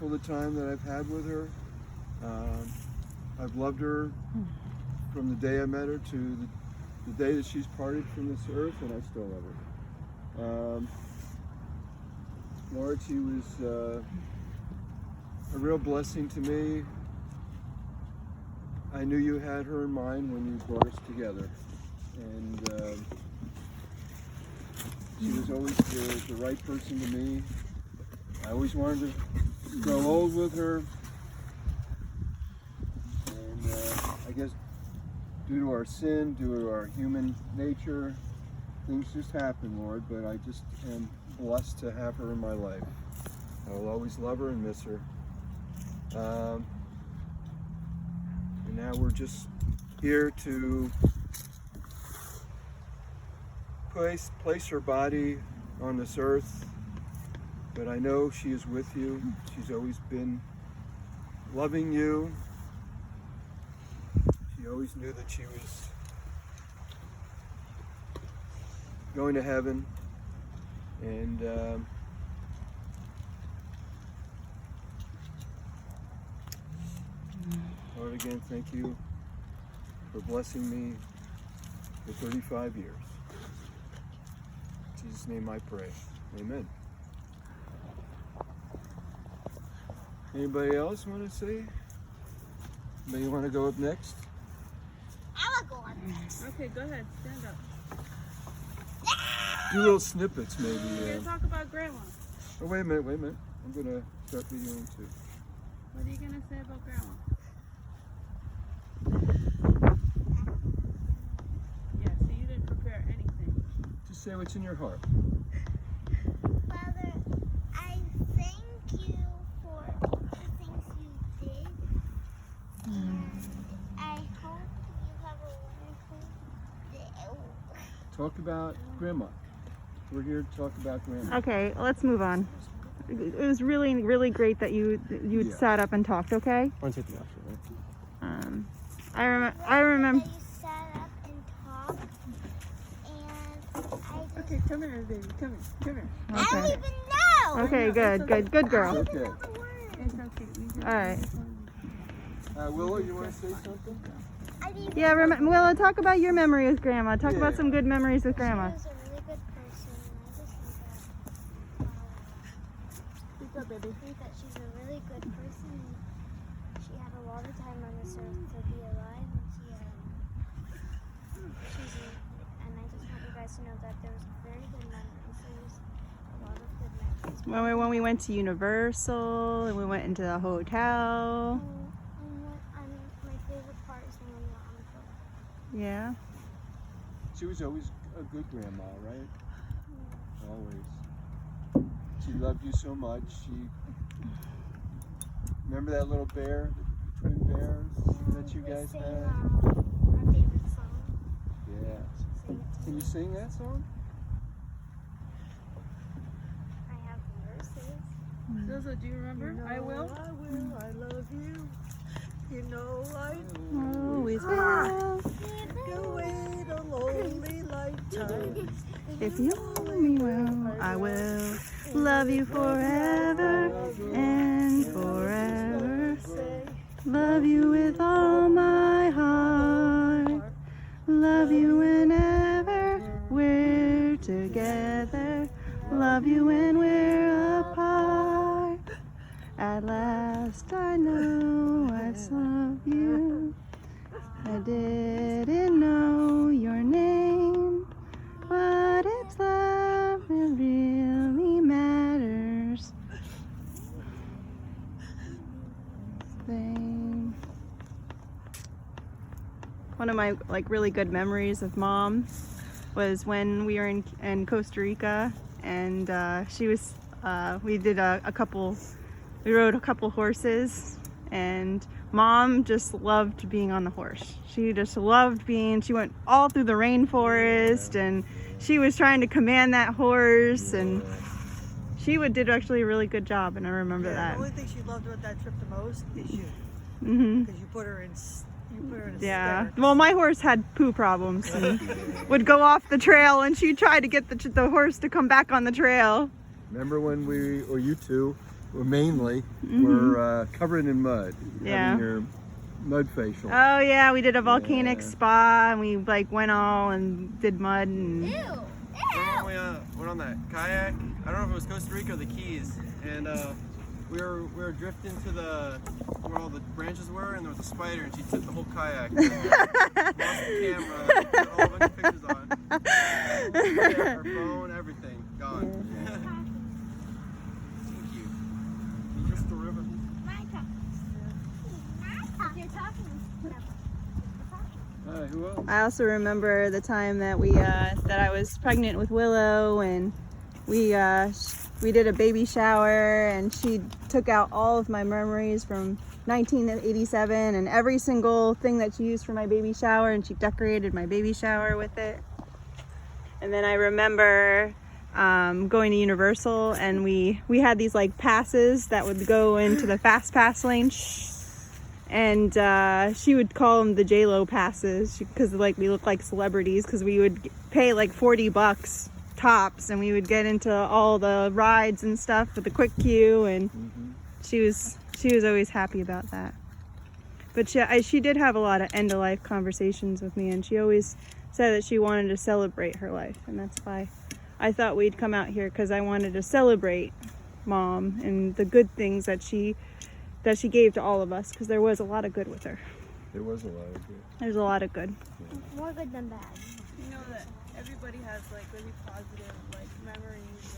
For the time that I've had with her. I've loved her from the day I met her to the day that she's parted from this earth, and I still love her. Lord, she was a real blessing to me. I knew you had her in mind when you brought us together, and she was always the right person to me. I always wanted to grow old with her, and I guess due to our sin, due to our human nature, things just happen, Lord, but I just am blessed to have her in my life. I will always love her and miss her. And now we're just here to place her body on this earth, but I know she is with you. She's always been loving you. She always knew that she was going to heaven, and Lord, again, thank you for blessing me for 35 years. In Jesus' name I pray. Amen. Anybody else want to say? Anybody want to go up next? I will go up next. Okay, go ahead. Stand up. Do little snippets, maybe. We're going to talk about Grandma. Oh, wait a minute. I'm going to start videoing too. What are you going to say about Grandma? Yeah, so you didn't prepare anything. Just say what's in your heart. Father, I thank you for the things you did. And I hope you have a wonderful day. Talk about Grandma. We're here to talk about Grandma. Okay, let's move on. It was really, really great that you Yeah. sat up and talked. Okay. Want to take the option, right? I remember. That you sat up and talked. And I just, Okay, come here, baby. Come here. I don't Okay. even know. Okay. Good girl. Okay. The word. It's okay. You just All right. Willow, you want to say something? I didn't even Yeah, Willa, talk about your memory with Grandma. Talk about Yeah. some good memories with Grandma. She was a really good person. I just speak up, baby. think that she's a really good person. She had a lot of time on this earth to be alive, and and I just want you guys to know that there was very good memories. There was a lot of good memories. When we went to Universal and we went into the hotel. My favorite part is when we went on the boat. Yeah. She was always a good grandma, right? Always. She loved you so much. Remember that little bear, the twin bears that you guys Sing, had? our favorite song. Yeah. Sing it to Can you me. sing that song? I have verses. Zozo, do you remember? I will. I love you. You know I Always will. can wait a lonely lifetime. If you know me well, I will love you forever and forever. Love you with all my heart. Love you whenever we're together. Love you when we're apart. At last I know I love you. I didn't know your name, but it's love that really matters. One of my really good memories of Mom was when we were in Costa Rica, and she was we did we rode a couple horses, and Mom just loved being on the horse. She just loved she went all through the rainforest, and she was trying to command that horse, and she did actually a really good job, and I remember that. The only thing she loved about that trip the most is you. Hmm. Because you put her in Yeah. hysterics. Well, my horse had poo problems and would go off the trail, and she tried to get the horse to come back on the trail. Remember when you two well, mainly, Mhm. were covered in mud. Yeah. Having your mud facial. Oh yeah, we did a volcanic Yeah. spa and we like went all and did mud and Ew. Remember Ew. when we went on that kayak? I don't know if it was Costa Rica or the Keys, and we were drifting to where all the branches were, and there was a spider, and she took the whole kayak. Lost the camera, put all a bunch of pictures on. Her phone, everything gone. Thank you. Just the river. My talk. My talk. You're talking. Who else? I also remember the time that that I was pregnant with Willow, and we did a baby shower, and she took out all of my memories from 1987 and every single thing that she used for my baby shower, and she decorated my baby shower with it. And then I remember going to Universal, and we had these like passes that would go into the fast pass lane. And she would call them the J-Lo passes because like we look like celebrities, because we would pay like $40 tops and we would get into all the rides and stuff with the quick queue, and she was always happy about that. But she did have a lot of end of life conversations with me, and she always said that she wanted to celebrate her life, and that's why I thought we'd come out here, because I wanted to celebrate Mom and the good things that she gave to all of us, because there was a lot of good with her. There was a lot of good. There's a lot of good. More good than bad. You know that everybody has like really positive like memories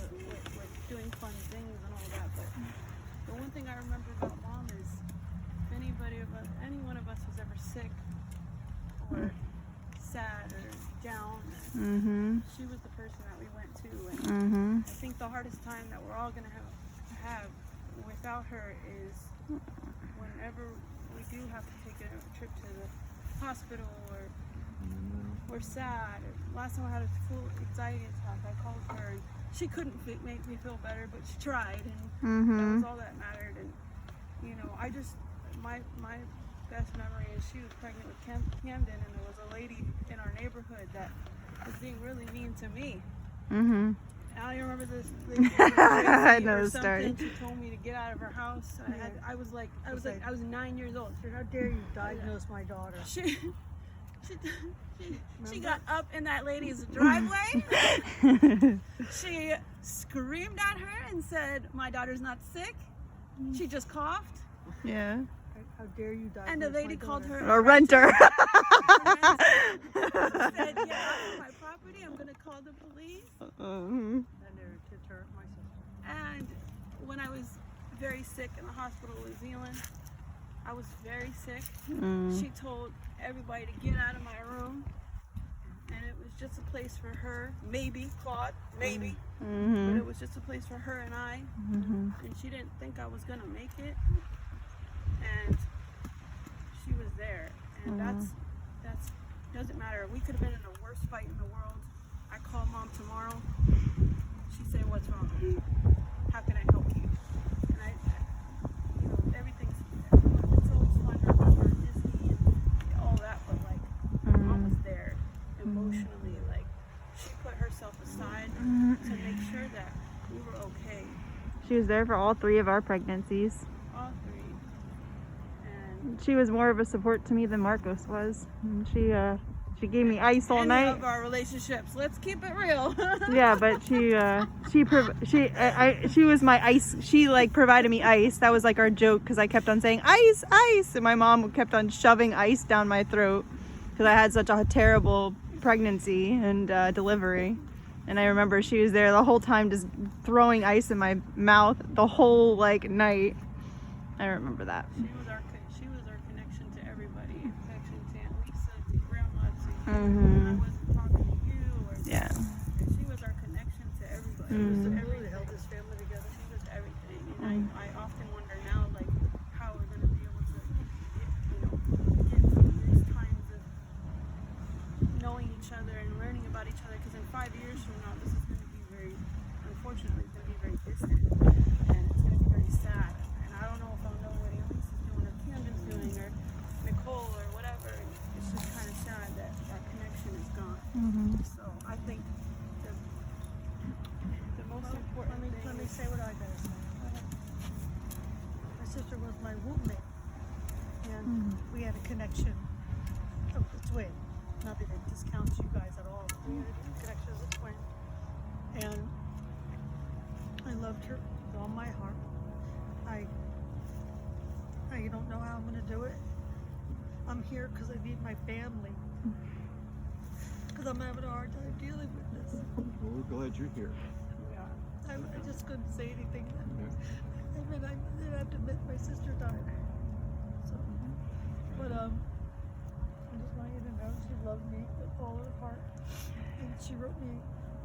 with doing fun things and all that, but the one thing I remember about Mom is if any one of us was ever sick or sad or down, she was the person that we went to. And I think the hardest time that we're all gonna have without her is whenever we do have to take a trip to the hospital, or we're sad. Last time I had a full anxiety attack, I called her and she couldn't make me feel better, but she tried, and that was all that mattered. And you know, my best memory is she was pregnant with Camden, and there was a lady in our neighborhood that was being really mean to me. I remember this lady. I know the story. She told me to get out of her house. I was 9 years old. How dare you diagnose my daughter? She got up in that lady's driveway. She screamed at her and said, "My daughter's not sick. She just coughed." Yeah. How dare you diagnose And the lady my called daughter? her A renter. said, "Get off my property. I'm gonna call the police." And their kids hurt my sister. And when I was very sick in the hospital in New Zealand, I was very sick. She told everybody to get out of my room, and it was just a place for her, maybe Claude, maybe, but it was just a place for her and I. And she didn't think I was gonna make it, and she was there. And that's doesn't matter. We could have been in the worst fight in the world. I call Mom tomorrow. She say, "What's wrong? How can I help you?" And you know, everything's always fun to remember Disney and all that, but like Mom was there emotionally. Like she put herself aside to make sure that we were okay, She was there for all 3 of our pregnancies. all 3. And She was more of a support to me than Marcos was. And she gave me ice all any night. of our relationships, let's keep it real. Yeah, but she was my ice. She like provided me ice. That was like our joke, because I kept on saying ice, ice, and my mom kept on shoving ice down my throat because I had such a terrible pregnancy and delivery. And I remember she was there the whole time, just throwing ice in my mouth the whole like night. I remember that. She was our connection to everybody. Connection to Aunt Lisa, to Grandma, to you. Mhm. I wasn't talking to you. Or Yeah. She was our connection to everybody. It really held this family together. She was everything. And I often wonder now, like, how we're going to be able to, get through these times of knowing each other and learning about each other. Because in 5 years from now, this is going to be unfortunately, it's going to be very distant. And it's going to be very sad. And I don't know if I'll know what Elise is doing, or Camden's doing, or Nicole, or whatever. And it's just kind of sad that that connection is gone. So I think the most important thing Let me say what I gotta say. was my roommate, and we had a connection of the twin. Not that it discounts you guys at all. We had a connection as a twin, and I loved her with all my heart. I don't know how I'm going to do it. I'm here because I need my family. Because I'm having a hard time dealing with this. Well, we're glad you're here. I just couldn't say anything. I mean, I didn't have to admit my sister died. So, but I just want you to know she loved me with all her heart. And she wrote me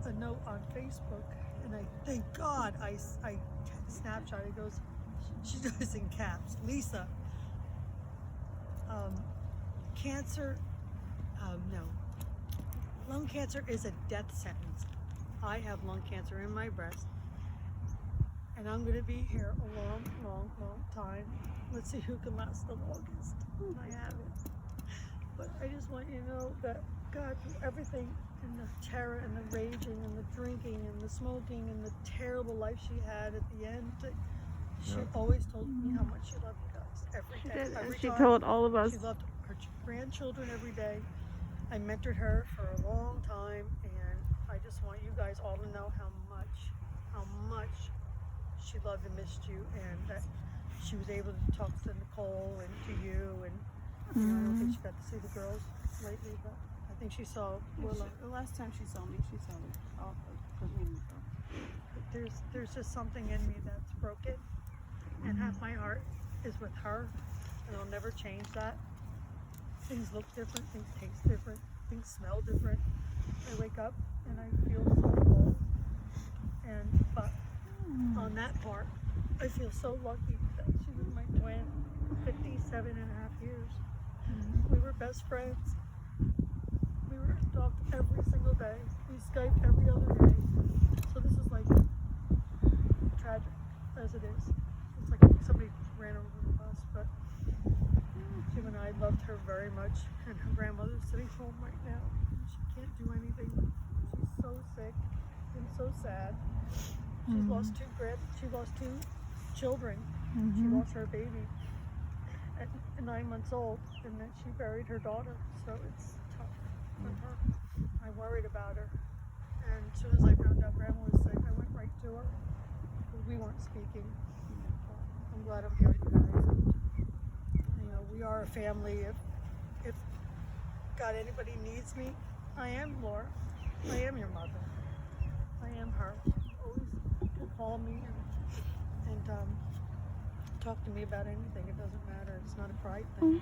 a note on Facebook, and I thank God I snapshot. It goes, she does in caps. Lisa, cancer, no. Lung cancer is a death sentence. I have lung cancer in my breast, and I'm going to be here a long, long, long time. Let's see who can last the longest. I have it. But I just want you to know that God, through everything, and the terror, and the raging, and the drinking, and the smoking, and the terrible life she had at the end, she always told me how much she loved you guys every day. Every She time. told all of us. She loved her grandchildren every day. I mentored her for a long time, and I just want you guys all to know how much she loved and missed you, and that she was able to talk to Nicole and to you, and you know, I don't think she got to see the girls lately, but I think she saw Willow. The last time she saw me, she saw me. There's just something in me that's broken, and half my heart is with her, and I'll never change that. Things look different, things taste different, things smell different. I wake up and I feel so cold. But on that part, I feel so lucky that she was my twin, 57 and a half years. We were best friends. We were talked every single day. We Skyped every other day. So this is like tragic as it is. It's like somebody ran over the bus, but Jim and I loved her very much, and her grandmother's sitting home right now. She can't do anything. She's so sick and so sad. She's lost two children. She lost her baby at 9 months old, and then she buried her daughter. So it's tough for her. I worried about her, and as soon as I found out Grandma was sick, I went right to her. We weren't speaking. I'm glad I'm here with you guys. You know, we are a family. If God, anybody needs me, I am Laura. I am your mother. I am her. Always call me and talk to me about anything. It doesn't matter. It's not a pride thing.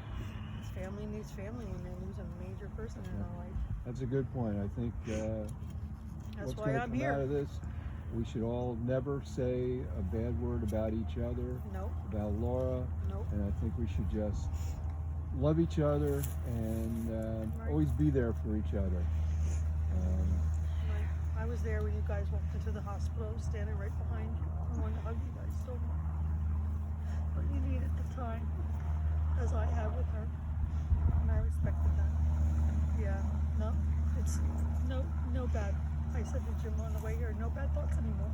Family needs family when they lose a major person in their life. That's a good point. I think That's what's why going to I'm come here. out of this, we should all never say a bad word about each other, Nope. about Laura, Nope. and I think we should just love each other and Right. always be there for each other. I was there when you guys walked into the hospital. I was standing right behind you. I wanted to hug you guys so much. But you needed the time, as I have with her. And I respected that. Yeah, no, it's no bad. I said to Jim on the way here, no bad thoughts anymore.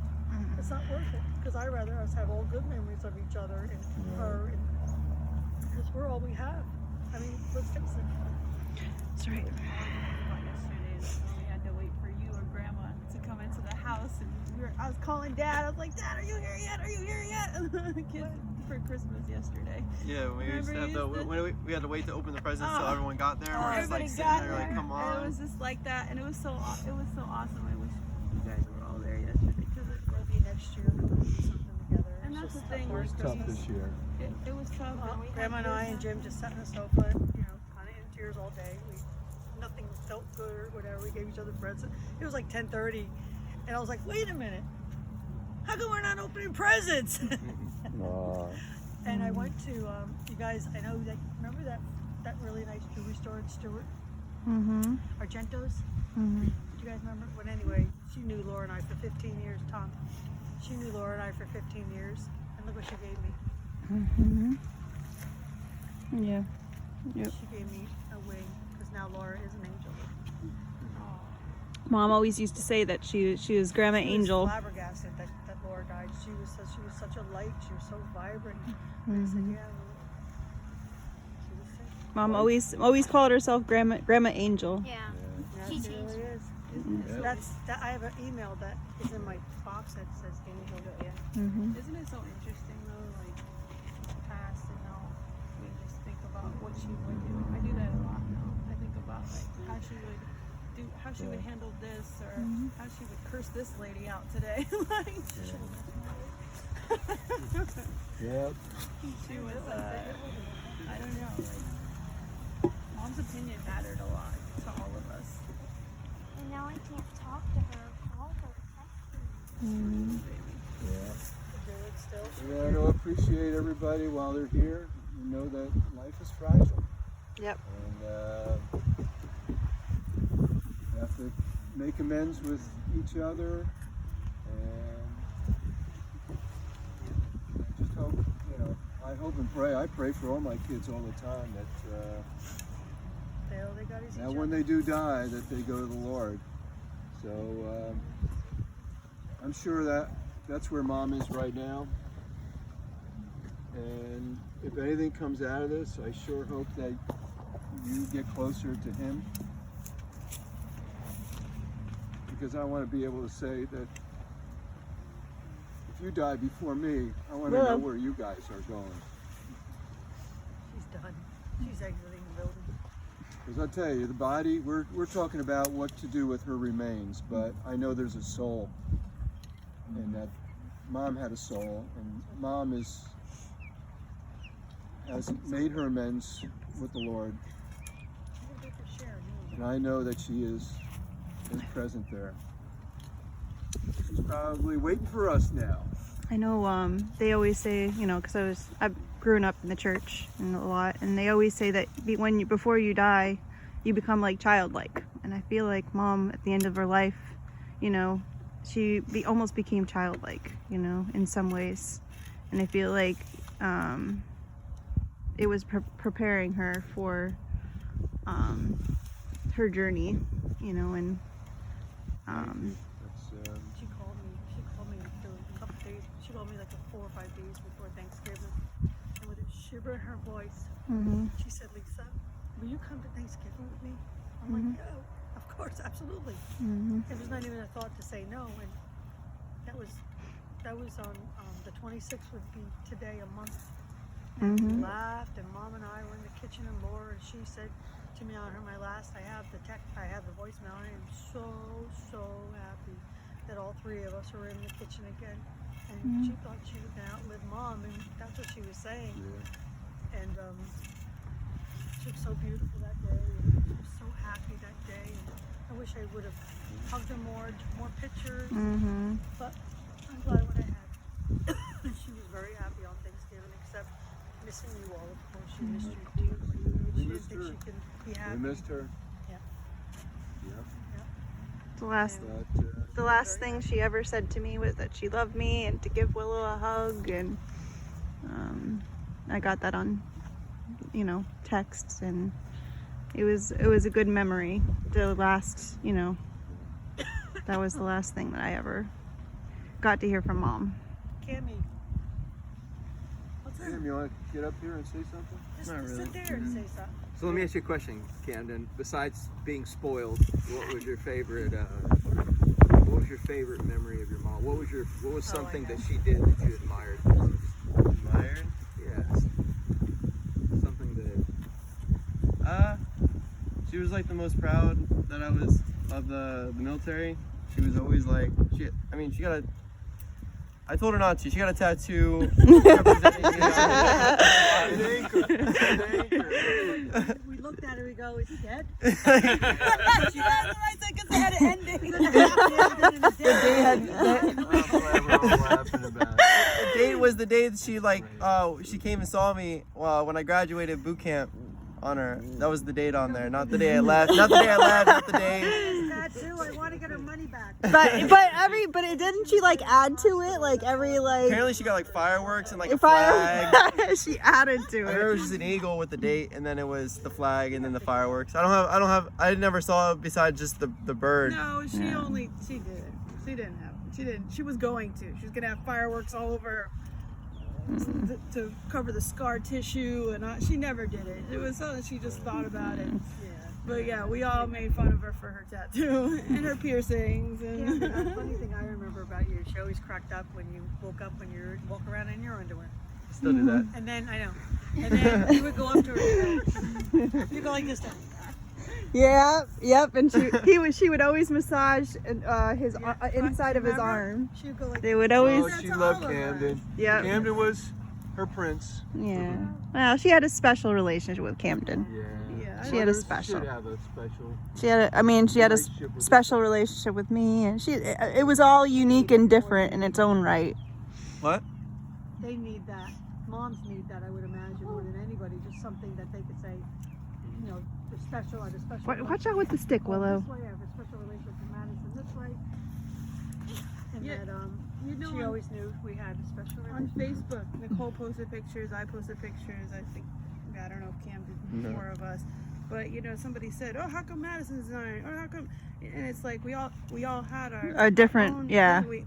It's not worth it. Because I'd rather us have all good memories of each other and her. Because we're all we have. I mean, let's face it. That's right. Yesterday, we had to wait for you or Grandma to come into the house, and I was calling Dad. I was like, Dad, are you here yet? Are you here yet? The kids for Christmas yesterday. Yeah, we used to have we had to wait to open the presents till everyone got there. And we're just like Everybody sitting got there, like, come and on. it was just like that, and it was so awesome. I wish you guys were all there yesterday because We'll be next year. We'll do something together. and that's the thing. It was tough this year. It was tough. and we had Grandma and I this- and Jim just sat on the sofa, you know, kind of in tears all day. Nothing felt good or whatever. We gave each other presents. It was like 10:30, and I was like, wait a minute, how come we're not opening presents? And I went to, you guys, I know that, remember that really nice jewelry store in Stewart? Argento's? Do you guys remember? But anyway, she knew Laura and I for 15 years, Tom. She knew Laura and I for 15 years, and look what she gave me. Yeah. Yep. She gave me a wing, because now Laura is an angel. Mom always used to say that she was Grandma She was Angel. flabbergasted that Laura died. She was such a light. She was so vibrant. And I said, Mhm. yeah. She was sick. Mom always called herself Grandma Angel. Yeah. Yeah, She she changed really is. Yeah. I have an email that is in my box that says Angel. Yeah. Mm-hmm. Isn't it so interesting though, like past and how we just think about what she would do. I do that a lot now. I think about like how she would handle this or how she would curse this lady out today. Like Yep. she was I don't know, like mom's opinion mattered a lot to all of us. And now I can't talk to her, call her, text her. Mm-hmm. Yeah. Do it still. Yeah, to appreciate everybody while they're here. You know that life is fragile. Yep. And we have to make amends with each other. And I just hope, I hope and pray. I pray for all my kids all the time that They got each now other. when they do die, that they go to the Lord. So I'm sure that's where Mom is right now. And if anything comes out of this, I sure hope that you get closer to Him. Because I want to be able to say that if you die before me, I want to know where you guys are going. She's done. She's exiting the building. Because I'll tell you, the body, we're talking about what to do with her remains, but I know there's a soul. And that Mom had a soul, and Mom has made her amends with the Lord. And I know that she is present there. She's probably waiting for us now. I know they always say, because I've grown up in the church and a lot, and they always say that before you die, you become like childlike. And I feel like Mom, at the end of her life, she almost became childlike, in some ways. And I feel like it was preparing her for her journey, and She called me a couple days. She called me like 4 or 5 days before Thanksgiving. And with a shiver in her voice, she said, Lisa, will you come to Thanksgiving with me? I'm like, yeah, of course, absolutely. It was not even a thought to say no. And that was on the 26th would be today a month. And we laughed, and Mom and I were in the kitchen, and Laura, and she said to me on my last, I have the voicemail, and I am so happy that all 3 of us are in the kitchen again. And she thought she was going to outlive Mom, and that's what she was saying. Yeah. And she was so beautiful that day, and she was so happy that day. And I wish I would have hugged her more pictures, but I'm glad what I had. And she was very happy on Thanksgiving, except missing you all, of course. She missed you too. We She missed didn't her. think she could be happy. We missed her. Yeah. Yep. the last thing she ever said to me was that she loved me and to give Willow a hug, and I got that on texts, and it was a good memory. The last that was the last thing that I ever got to hear from Mom. Cammy. What's that? Sam, you want to get up here and say something? Just Not really. sit there and say something. So let me ask you a question, Camden. Besides being spoiled, what was your favorite? What was your favorite memory of your mom? What was something that she did that you admired the most? Admired? Yes. Something that. She was like the most proud that I was of the military. She was always like, she got a. I told her not to. She got a tattoo representing We looked at her, we go, is he dead? She had the right thing because they had an ending. The date was the day that she came and saw me when I graduated boot camp on her. That was the date on there, not the day I left. Not the day I left, not the day. Tattoo, I want to get her money back. But didn't she add to it Apparently she got like fireworks and like a flag. she added to I remember it it. was just an eagle with the date, and then it was the flag, and then the fireworks. I never saw it besides just the bird. No, she didn't. She didn't. She was going to. She was gonna have fireworks all over to cover the scar tissue, and she never did it. It was something she just thought about it. But yeah, we all made fun of her for her tattoo and her piercings. And Yeah, the funny thing I remember about you, she always cracked up when you woke up when you walk around in your underwear. Still do that. And then, I know, and then you would go up to her, you go like this time. Yeah, yep, and she would always massage his inside of his Remember? arm. She would go like They would Oh, always, she That's loved all of us. Camden. yeah, Camden was her prince. yeah. Well, she had a special relationship with Camden. Yeah. Yeah, She had a special. Should have a special. She had, she had a relationship with special relationship with me, and it was all unique and different in its own right. What? they need that. Moms need that, I would imagine, more than anybody. Just something that they could say, you know, they're special. I have a special. Watch out with the stick, Willow. This way, I have a special relationship with Madison. This way, and Yeah, that you know, she always knew we had a special on relationship. Facebook, Nicole posted pictures, I posted pictures. I think, I don't know if Cam did, No. more of us, but you know, somebody said, "Oh, how come Madison's not?" Or how come? And it's like we all had our A different, own yeah. thing.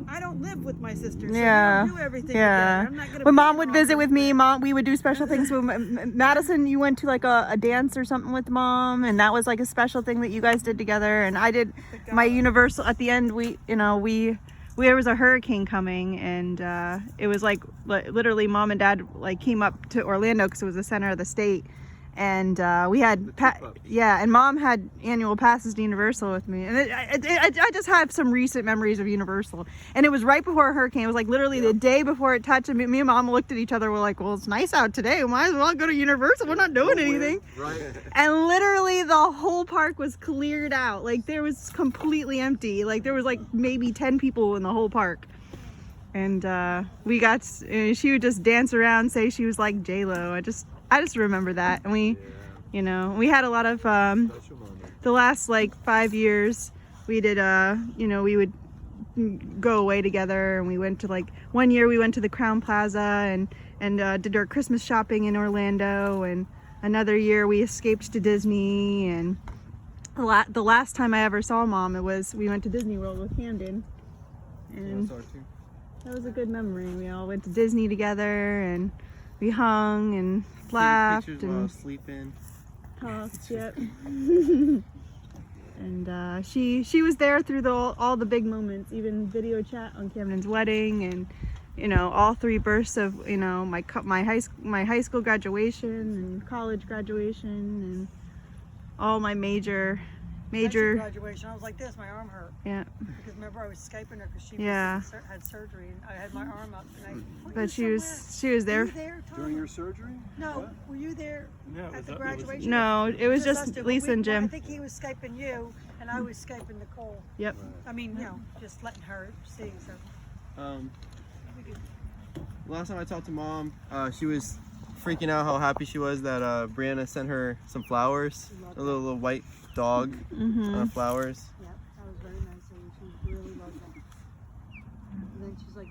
I don't live with my sister, so Yeah, we don't do everything yeah. together. I'm not gonna. When be Mom an would visit awkward with me, friend. we would do special things. With Madison, you went to like a dance or something with Mom, and that was like a special thing that you guys did together. And I did The my gala. Universal at the end. There was a hurricane coming, and it was like literally Mom and Dad like came up to Orlando because it was the center of the state, and we had and Mom had annual passes to Universal with me, and I just have some recent memories of Universal, and it was right before a hurricane. It was like literally the day before it touched, and me and Mom looked at each other. We're like, well, it's nice out today. We might as well go to Universal. We're not doing anything. Right. And literally the whole park was cleared out. Like there was completely empty. Like there was like maybe 10 people in the whole park. And we got, she would just dance around, say she was like J-Lo. I just remember that. And we, you know, we had a lot of, Special moment. the last like 5 years we did, we would go away together, and we went to like, one year we went to the Crown Plaza and did our Christmas shopping in Orlando, and another year we escaped to Disney, and the last time I ever saw Mom, we went to Disney World with Camden, and That's our two. that was a good memory. We all went to Disney together, and we hung and laughed Pictures while I and was sleeping. talked. Yep. And she was there through all the big moments, even video chat on Camden's wedding, and all 3 bursts of my high school graduation and college graduation, and all my major graduation. I was like this, my arm hurt. yeah. Because remember I was Skyping her because she Yeah. had surgery and I had my arm up and But she was Were there. you there, Tom? During your surgery? No, What? were you there Yeah, at the graduation? No, it was us just two, but Lisa and I Jim. think he was Skyping you and I was Skyping Nicole. Yep. I mean, just letting her see. So Last time I talked to Mom, she was freaking out how happy she was that Brianna sent her some flowers, a little white dog flowers. yeah, that was very nice of her. She really loved that. And then she's like,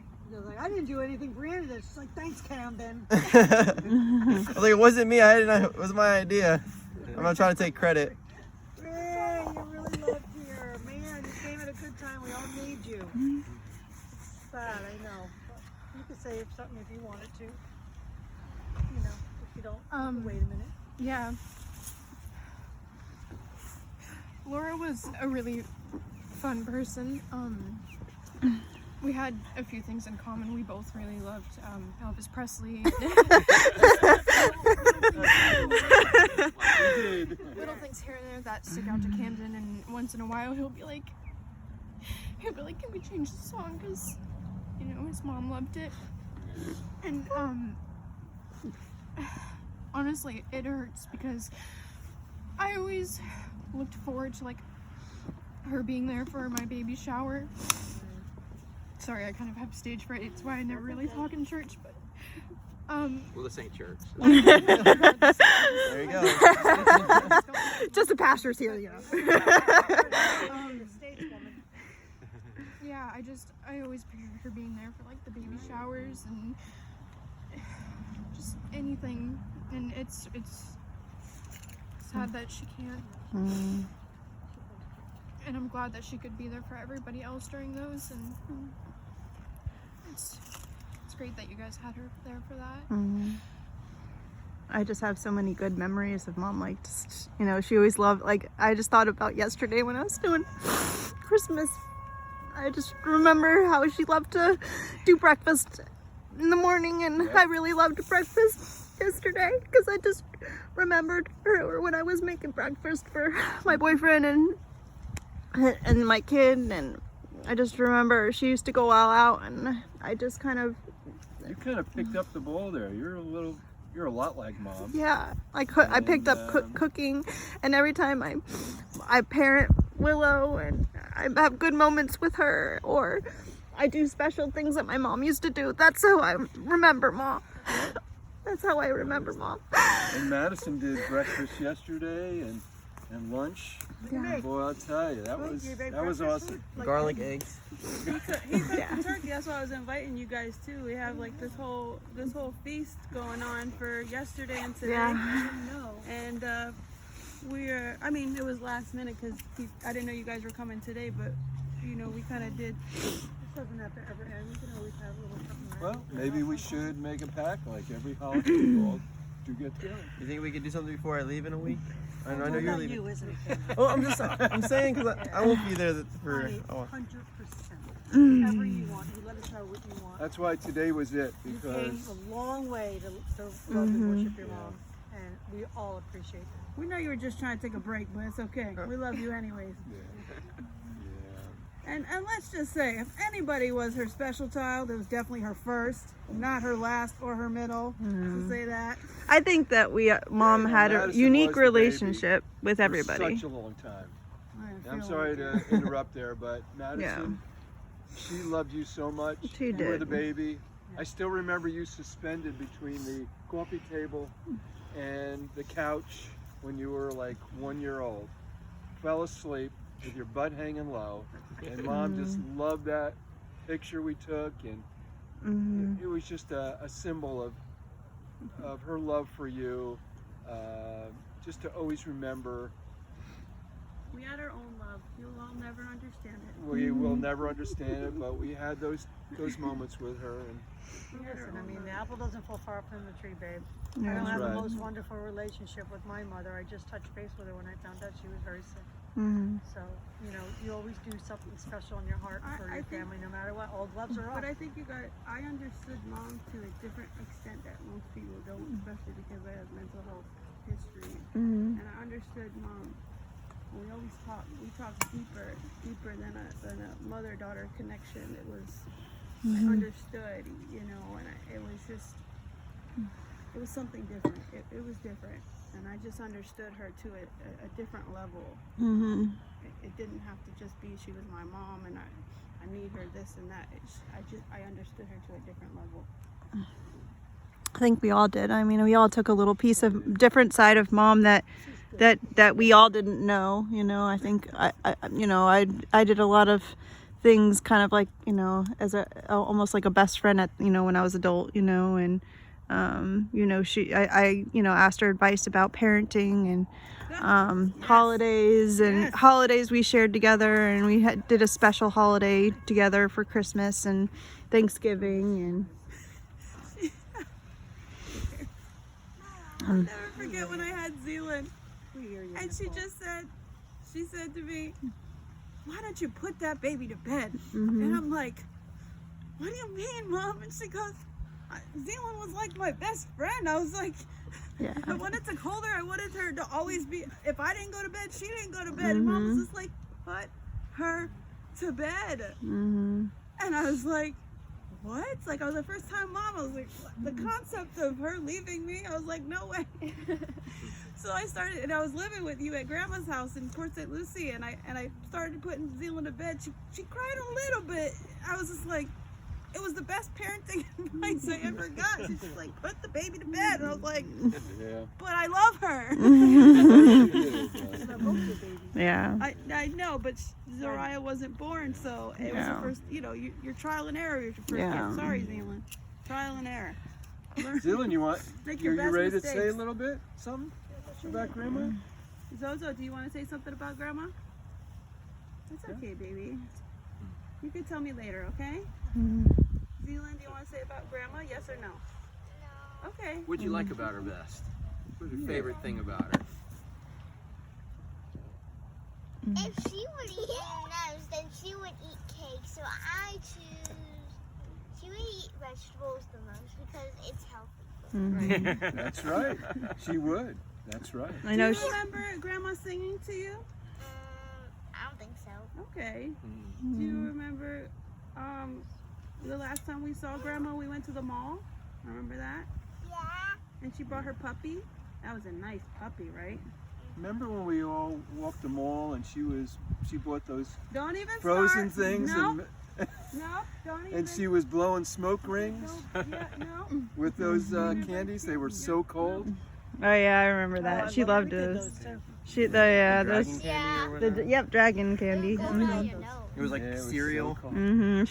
I didn't do anything. Brianna did. She's like, thanks, Camden. I was like, it wasn't me. It was my idea. I'm not trying to take credit. Hey, you really loved here. Man, you came at a good time. We all need you. It's sad, I know. But you could say something if you wanted to. You know, if you don't. Wait a minute. Yeah. Laura was a really fun person. We had a few things in common. We both really loved Elvis Presley. Little things here and there that stick out to Camden, and once in a while he'll be like, can we change the song? Because, his mom loved it. And honestly, it hurts because I always looked forward to like her being there for my baby shower. Sorry, I kind of have stage fright. It's why I never really talk in church, but Well, this ain't church. There you go. Just the pastors here, yeah, I always pictured her being there for like the baby showers and just anything, and it's sad that she can't. And I'm glad that she could be there for everybody else during those, and it's great that you guys had her there for that. Mhm. I just have so many good memories of mom. Like, just, you know, she always loved, like, I just thought about yesterday when I was doing Christmas. I just remember how she loved to do breakfast in the morning, and I really loved breakfast yesterday because I just remembered her when I was making breakfast for my boyfriend and my kid, and I just remember she used to go all out, and I just kind of, You kind of picked up the bowl there. You're a lot like mom. yeah, I picked up cooking, and every time I parent Willow and I have good moments with her, or I do special things that my mom used to do. That's how I remember mom. That's how I remember mom. And Madison did breakfast yesterday and lunch. Yeah. Boy, I'll tell you, that was awesome. Garlic eggs. He cooked the turkey. That's why I was inviting you guys too. We have like this whole feast going on for yesterday and today. Yeah. And I mean, it was last minute because I didn't know you guys were coming today, but you know, we kind of did. This doesn't have to ever end. We can always have a little something. Well, maybe we should make a pact like every holiday we all do get together. You think we could do something before I leave in a week? I know you're Not leaving. you, isn't it? Oh, I'm saying because I won't be there for. Honey, Oh. 100%. Whatever you want, you let us know what you want. That's why today was it, You came because a long way to love and worship your mom, and we all appreciate that. We know you were just trying to take a break, but it's okay. We love you anyways. And let's just say, if anybody was her special child, it was definitely her first, not her last or her middle. To say that. I think that mom had a Madison unique was the baby relationship with for everybody. such a long time. I I'm feel sorry like to interrupt there, but Madison, she loved you so much. She You were did. the baby. I still remember you suspended between the coffee table and the couch when you were like 1 year old. Fell asleep with your butt hanging low, and mom just loved that picture we took, and it was just a symbol of her love for you, just to always remember. we had our own love. You'll all never understand it. We will never understand it, but we had those moments with her, and Listen, I mean, the apple doesn't fall far from the tree, babe. I Yeah. don't That's have right. the most wonderful relationship with my mother. I just touched base with her when I found out she was very sick. Mhm. So, you know, you always do something special in your heart for I your think- family, no matter what. All gloves are off. But I think you guys, I understood mom to a different extent that most people don't, especially because I have mental health history. Mhm. And I understood mom. We always talked deeper than a mother-daughter connection. It was, I understood, you know, and it was just, it was something different. It was different. And I just understood her to a different level. Mhm. It didn't have to just be she was my mom and I need her this and that. I understood her to a different level. I think we all did. I mean, we all took a little piece of different side of mom that we all didn't know. You know, I think I did a lot of things kind of like, you know, as almost like a best friend at, you know, when I was adult, you know, and you know, I you know, asked her advice about parenting and holidays and holidays we shared together, and we did a special holiday together for Christmas and Thanksgiving, and I'll never forget when I had Zealand. And she said to me, why don't you put that baby to bed? And I'm like, what do you mean, Mom? And she goes, Zealand was like my best friend. I was like, yeah. I wanted to hold her. I wanted her to always be, if I didn't go to bed, she didn't go to bed. And Mom was just like, put her to bed. And I was like, what? Like, I was the first time mom. I was like, what? The concept of her leaving me, I was like, no way. So I started, and I was living with you at Grandma's house in Port St. Lucie, and I started putting Zealand to bed. She cried a little bit. I was just like, it was the best parenting advice I ever got. She's just like, put the baby to bed. And I was like, yeah. but I love her. Yeah. I know, but Zariah wasn't born, so it was the first, you know, your trial and error. Your first kid. Sorry, Zealand. Trial and error. Dylan, you Make your best ready to mistakes. say a little bit something about Grandma? Zozo, do you want to say something about Grandma? It's okay, baby. You can tell me later, okay? Zealand, do you want to say about Grandma? Yes or no? No. Okay. What'd you like about her best? What was your favorite thing about her? If she would eat M&Ms, then she would eat cake. So I choose. She would eat vegetables the most because it's healthy. That's right. She would. That's right. I know. Do you remember Grandma singing to you? I don't think so. Okay. Do you remember the last time we saw Grandma? We went to the mall. Remember that? Yeah. And she brought her puppy. That was a nice puppy, right? Remember when we all walked the mall and she bought those Don't even frozen start. things No, no, don't even. and she was blowing smoke rings No. with those candies. They were so cold. Oh yeah, I remember that. She loved We did those. too. Yeah, Dragon those. candy or whatever. Yep, dragon candy. Go by your nose. It was like Yeah, it was so cereal. cold.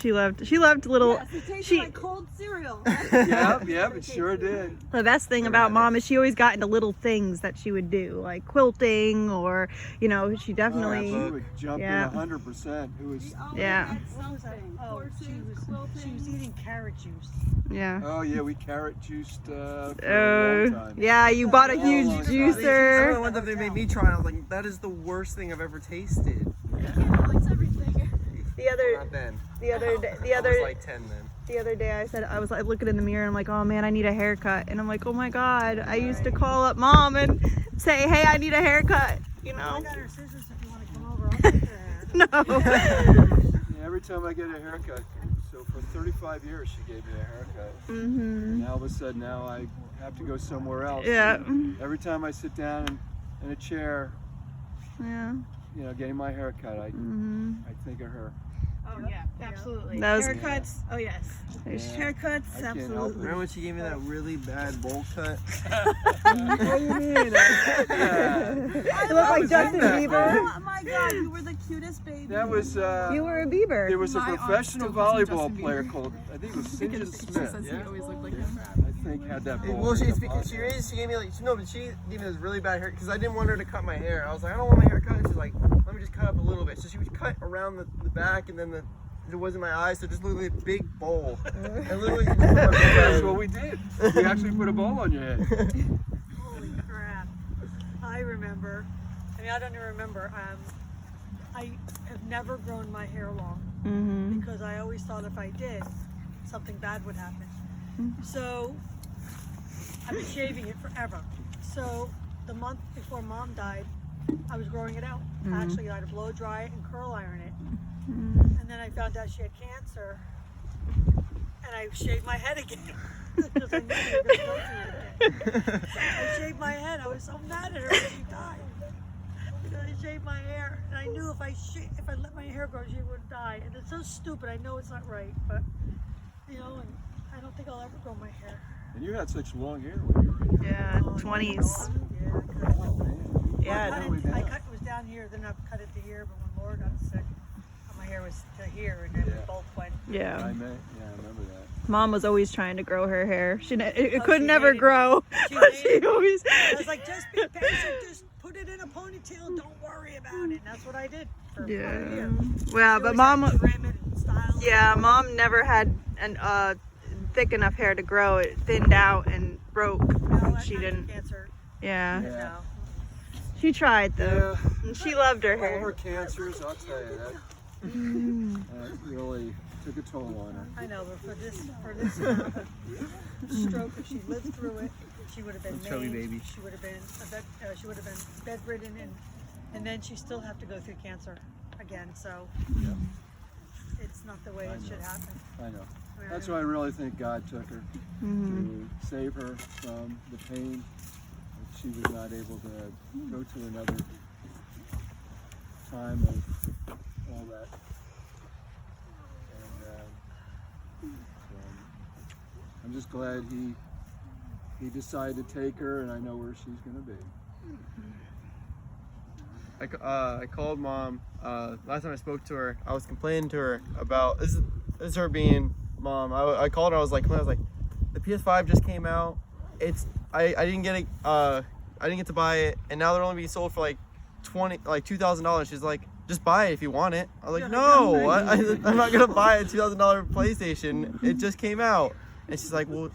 She loved little. Yes, it tasted she- like cold cereal. Yep, it sure did. The best thing about mom is she always got into little things that she would do, like quilting, or she definitely. She would jump Yeah. in 100%. It was. Yeah. Something. Oh, she was eating carrot juice. Yeah. Oh yeah, we carrot juiced for a long time. Yeah, you bought a Yeah, huge long time. I remember juicer. one time they made me try and I was like, that is the worst thing I've ever tasted. Likes everything. The other, Not then. the other, day, the I other, was like 10 then. the other day, I was like looking in the mirror and I'm like, oh man, I need a haircut, and I'm like, oh my god, I used to call up mom and say, hey, I need a haircut, I got her scissors if you want to come over. I'll take her hair. No. Yeah, every time I get a haircut, so for 35 years she gave me a haircut. Mhm. Now all of a sudden now I have to go somewhere else. Yeah. Every time I sit down in a chair, Yeah. getting my haircut, I think of her. Oh yeah, absolutely. That was- Haircuts. Oh yes. Yeah. Haircuts. I can't help Absolutely. Remember when she gave me that really bad bowl cut? What do you mean? You look like Justin Bieber. Oh my God, you were the cutest baby. That was You were a Bieber. there was a My aunt professional still calls him volleyball Justin player Bieber. called, I think it was St. She Smith. says he always looked like him. I think had that ball. Well, it's because she gave me like, no, but she gave me this really bad hair because I didn't want her to cut my hair. I was like, I don't want my hair cut. And she's like, let me just cut up a little bit. So she would cut around the back and then it wasn't my eyes, so just literally a big bowl. And literally, That's what we did. We actually put a ball on your head. Holy crap. I remember. I mean, I don't even remember. I have never grown my hair long Mhm. because I always thought if I did, something bad would happen. So I've been shaving it forever. So the month before mom died, I was growing it out. Actually, I had to blow dry it and curl iron it. And then I found out she had cancer, and I shaved my head again because I knew they were going to go through it again. I shaved my head. I was so mad at her when she died because I shaved my hair, and I knew if I let my hair grow, she would die. And it's so stupid. I know it's not right, but and I don't think I'll ever grow my hair. And you had such long hair when you were Yeah, 20s. Yeah, Yeah, I cut it was down here, then I cut it to here. But when Laura got sick, my hair was to here, and then Yeah. we both went. Yeah. I remember that. Mom was always trying to grow her hair. It Oh, could she never hated it. grow. She But hated she always. I was like, just be patient, just put it in a ponytail, don't worry about it. And that's what I did for a Yeah. year. Well, She but always mom. had to trim it and style it. Yeah, mom never had an thick enough hair to grow. It thinned out and broke. No, She I had cancer. Yeah. Yeah. No. She tried though. Yeah. And she loved her Over hair. cancers, I'll tell you that. That really took a toll on her. I know, but for this stroke, if she lived through it, she would have been Chubby maimed. baby. She would have been she would have been bedridden, and then she still have to go through cancer again. So it's not the way I it should know. happen. I know. That's why I really think God took her to save her from the pain that she was not able to go to another time of all that. And so I'm just glad he decided to take her, and I know where she's going to be. I called mom. Last time I spoke to her, I was complaining to her about this is her being mom. I called her. I was like, the PS5 just came out. I didn't get it. I didn't get to buy it, and now they're only being sold for like $2,000. She's like, just buy it if you want it. I was like, no, I'm not gonna buy a $2,000 PlayStation. It just came out. And she's like, well,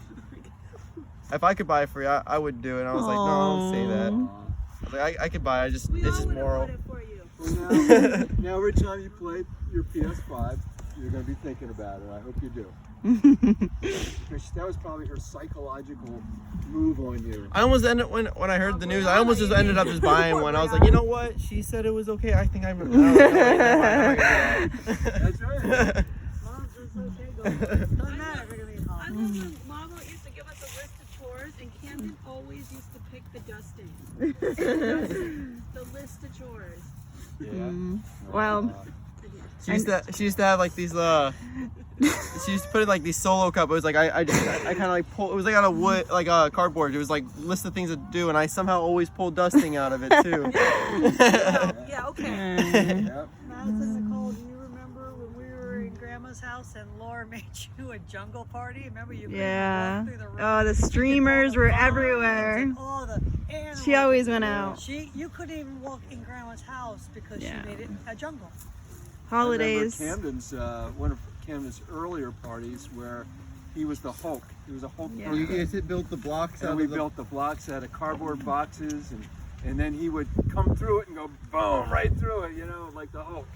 if I could buy it for you, I would do it. And I was like, no, don't say that. I was like, I could buy it. It's just moral. Well, now every time you play your PS5, you're going to be thinking about it. I hope you do. Because that was probably her psychological move on you. I almost ended when I heard the news. I almost just ended up just buying one. I was like, you know what? She said it was okay. I think I'm. That's right. I love when Mama used to give us a list of chores, and Camden always used to pick the dusting. The list of chores. Yeah. Well, She used to have like these she used to put in like these solo cup. It was like I kind of like pull. It was like out of wood, like cardboard. It was like list of things to do, and I somehow always pulled dusting out of it too. Yeah, okay. Yep. Madison, Nicole, do you remember when we were in Grandma's house and Laura made you a jungle party? Remember you couldn't yeah. walk through the room? Oh, the You could streamers walk were the vines everywhere. and all the animals. She always went out. You couldn't even walk in Grandma's house because Yeah. she made it a jungle. Holidays. I remember Camden's, one of Camden's earlier parties where he was the Hulk. He was a Hulk. Yeah. You birthday. guys built the blocks And out we of the. built the blocks out of cardboard boxes, and then he would come through it and go boom right through it, you know, like the Hulk.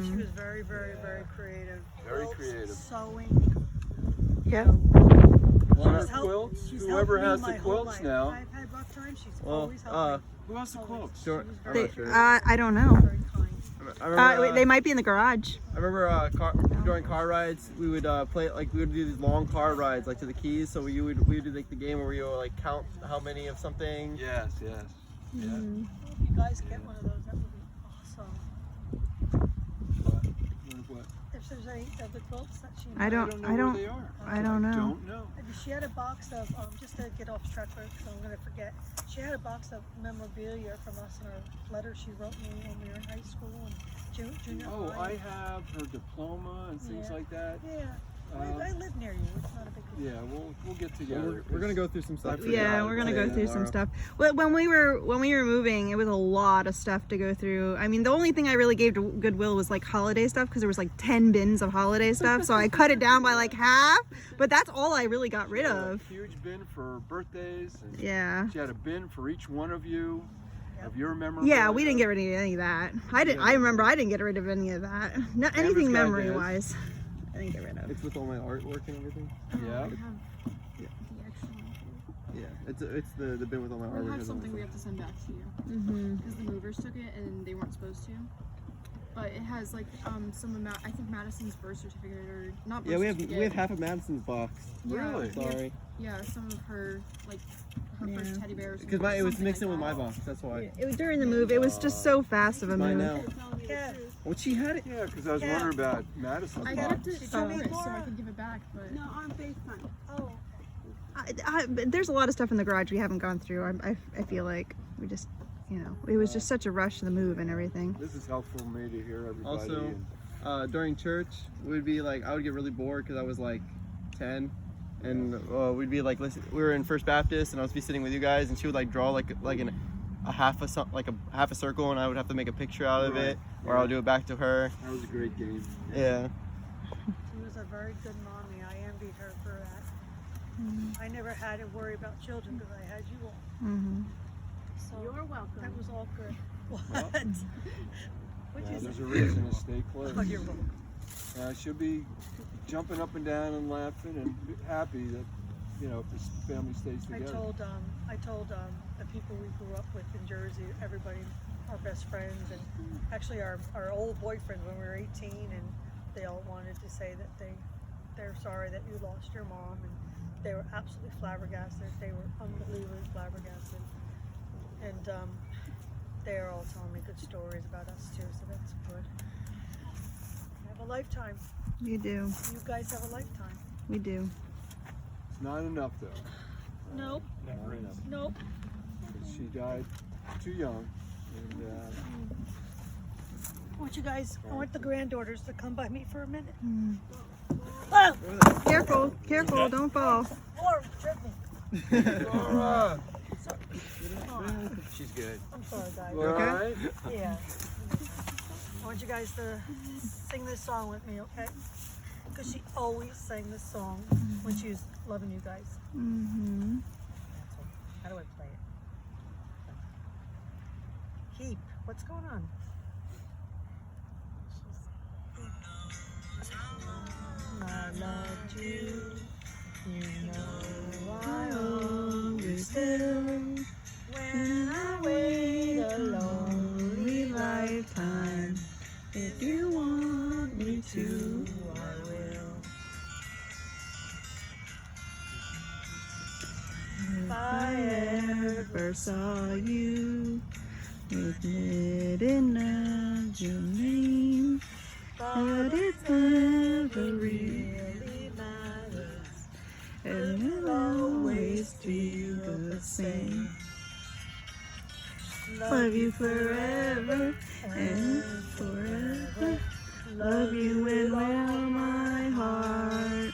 She was very, very, very creative. Very Quilts, creative. Sewing. Yep. Well, She's quilts. she's Whoever helped has me the my whole quilts life. now. I've had rough times. She's Well, always helped me. Who has the quilts? Sure. She was I'm very, not sure. I don't know. very kind. I remember, Wait, they might be in the garage. I remember during car rides, we would play like we would do these long car rides like to the Keys. So we would do like the game where we would like count how many of something. Yes, yes. Yeah. If you guys get one of those, that would be awesome. What? If there's any of the quilts that she I don't. know where they are. I don't know. Don't know. She had a box of, just to get off track, because I'm going to forget. She had a box of memorabilia from us in her letter she wrote me when we were in high school and junior Oh, high. I have her diploma and things Yeah. like that. Yeah. I live near you. It's not a big deal. Yeah, we'll get together. We're gonna go through some stuff. Yeah, we're gonna go through some stuff. Well, when we were moving, it was a lot of stuff to go through. I mean, the only thing I really gave to Goodwill was like holiday stuff because there was like 10 bins of holiday stuff. So I cut it down by like half. But that's all I really got rid of. A huge bin for birthdays. And Yeah. she had a bin for each one of you, of your memories. Yeah, we didn't get rid of any of that. I didn't. I remember I didn't get rid of any of that. Not Canvas anything guy memory did. wise. I didn't get rid of. It's with all my artwork and everything. Yeah. I have the extra one. Yeah, it's the bin with all my We artwork. have has something we everything. have to send back to you Mm-hmm. because the movers took it and they weren't supposed to. But it has like some of I think Madison's birth certificate or not. Birth Yeah, we certificate. have half of Madison's box. Yeah, Really? we have- Sorry, Yeah, some of her like her Yeah. first teddy bears. because it was mixed in with my box. That's why. It was during the move. It was just so fast of a Mine move. now. Yeah. Well, she had it. Yeah, because I was Yeah. wondering about Madison's I box. kept it Did you separate make so I Laura? could give it back, but No, on FaceTime. Oh. But there's a lot of stuff in the garage we haven't gone through. I feel like we just, it was just such a rush to the move and everything. This is helpful for me to hear everybody. Also, and during church, we'd be like, I would get really bored because I was like 10, and we'd be like, listen, we were in First Baptist, and I was be sitting with you guys, and she would like draw like a half a circle, and I would have to make a picture out of it, or I'll do it back to her. that was a great game. Yeah. She was a very good mommy. I envied her for that. I never had to worry about children because I had you all. Mm-hmm. So You're welcome. that was all good. What? What'd you say? There's a reason to stay close. Oh, you're welcome. She'll be jumping up and down and laughing and happy that, if this family stays I together. told the people we grew up with in Jersey, everybody, our best friends, and actually our old boyfriends when we were 18, and they all wanted to say that they're sorry that you lost your mom, and they were absolutely flabbergasted. They were unbelievably flabbergasted, and they're all telling me good stories about us too, so that's good. I have a lifetime. You do. You guys have a lifetime. We do. It's not enough though. Nope. Not enough. Nope. 'Cause she died too young, and I want the granddaughters to come by me for a minute. Careful, don't fall. Or trip me. Laura, She's good. I'm sorry, guys. you all right? Yeah. want you guys to sing this song with me, okay? Because she always sang this song when she was loving you guys. Mm-hmm. How do I play it? Keep. What's going on? I loved you. You know I always will. When I wait a lonely lifetime, if you want me to, I will. If I ever saw you, admitting not your name, but it never really matters, and it'll always be the same. Love you forever and forever. Love you with all my heart.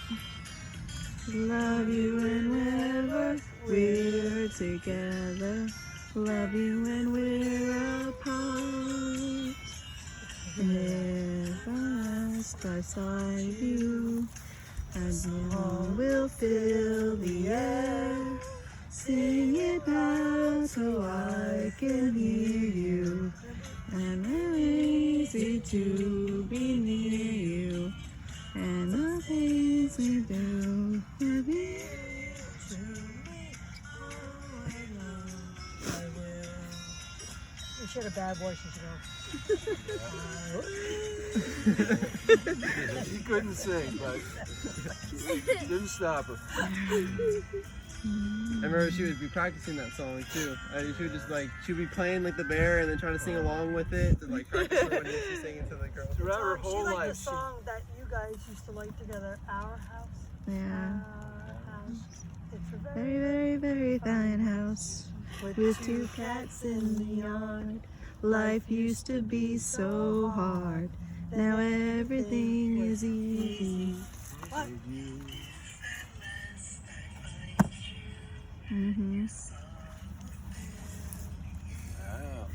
Love you whenever we're together. Love you when we're apart. If I ask beside you, a song will fill the air. Sing it out so I can hear you. And I'm easy to be near you. And the things we do with you. You should have bad voice, She couldn't sing, but didn't stop her. I remember she would be practicing that song too. She would just like, she would be playing like the bear and then trying to sing along with it to like practice her when she's singing to the girls. Throughout her She whole liked life, the song that you guys used to like together, Our House. Yeah. Our House. It's a Very, very, very fine house with two cats in the yard. Life used to be so hard. Now everything is easy. What? Mm-hmm. Wow.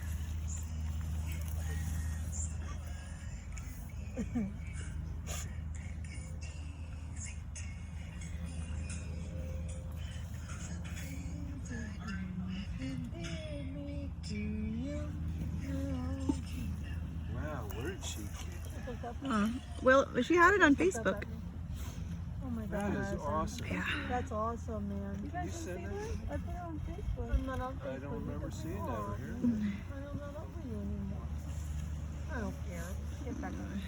Wow, where did she get? Well, she had it on Facebook. Oh my That God. is awesome. Yeah. That's awesome, man. Can you send it? I put it on Facebook. I'm not on Facebook. I don't remember seeing that or hearing I don't know over you anymore. I don't care. Get back on it.